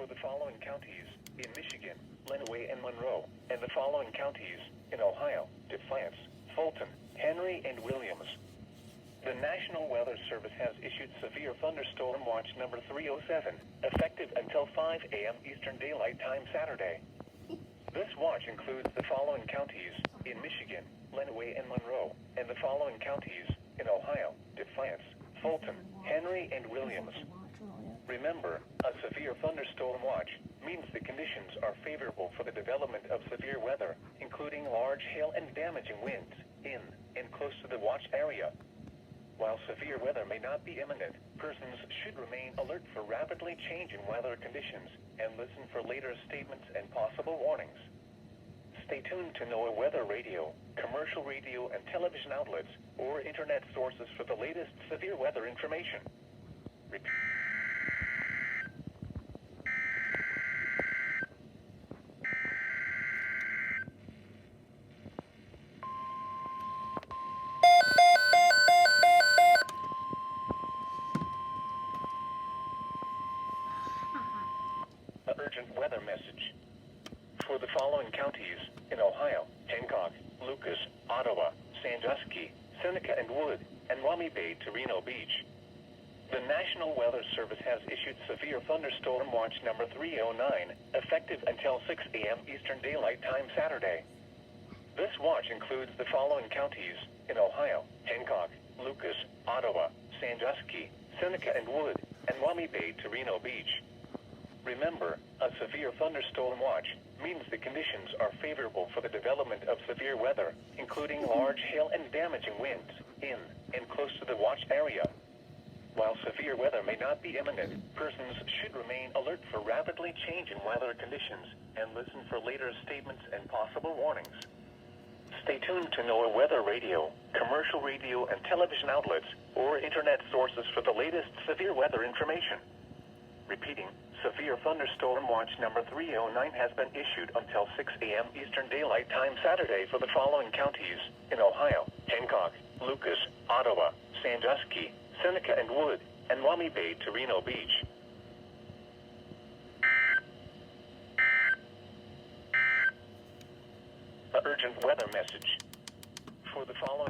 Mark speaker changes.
Speaker 1: for the following counties in Michigan, Lenawee and Monroe, and the following counties in Ohio, Defiance, Fulton, Henry, and Williams. The National Weather Service has issued severe thunderstorm watch number 307, effective until 5 a.m. Eastern Daylight Time Saturday. This watch includes the following counties in Michigan, Lenawee and Monroe, and the following counties in Ohio, Defiance, Fulton, Henry, and Williams. Remember, a severe thunderstorm watch means the conditions are favorable for the development of severe weather, including large hail and damaging winds in and close to the watch area. While severe weather may not be imminent, persons should remain alert for rapidly changing weather conditions and listen for later statements and possible warnings. Stay tuned to NOAA weather radio, commercial radio and television outlets, or internet sources for the latest severe weather information. Urgent weather message. For the following counties in Ohio, Hancock, Lucas, Ottawa, Sandusky, Seneca and Wood, and Wami Bay to Reno Beach. The National Weather Service has issued severe thunderstorm watch number 309, effective until 6 a.m. Eastern Daylight Time Saturday. This watch includes the following counties in Ohio, Hancock, Lucas, Ottawa, Sandusky, Seneca and Wood, and Wami Bay to Reno Beach. Remember, a severe thunderstorm watch means the conditions are favorable for the development of severe weather, including large hail and damaging winds in and close to the watch area. While severe weather may not be imminent, persons should remain alert for rapidly changing weather conditions and listen for later statements and possible warnings. Stay tuned to NOAA weather radio, commercial radio and television outlets, or internet sources for the latest severe weather information. Repeating, severe thunderstorm watch number 309 has been issued until 6 a.m. Eastern Daylight Time Saturday for the following counties in Ohio, Hancock, Lucas, Ottawa, Sandusky, Seneca and Wood, and Wami Bay to Reno Beach. Urgent weather message. For the following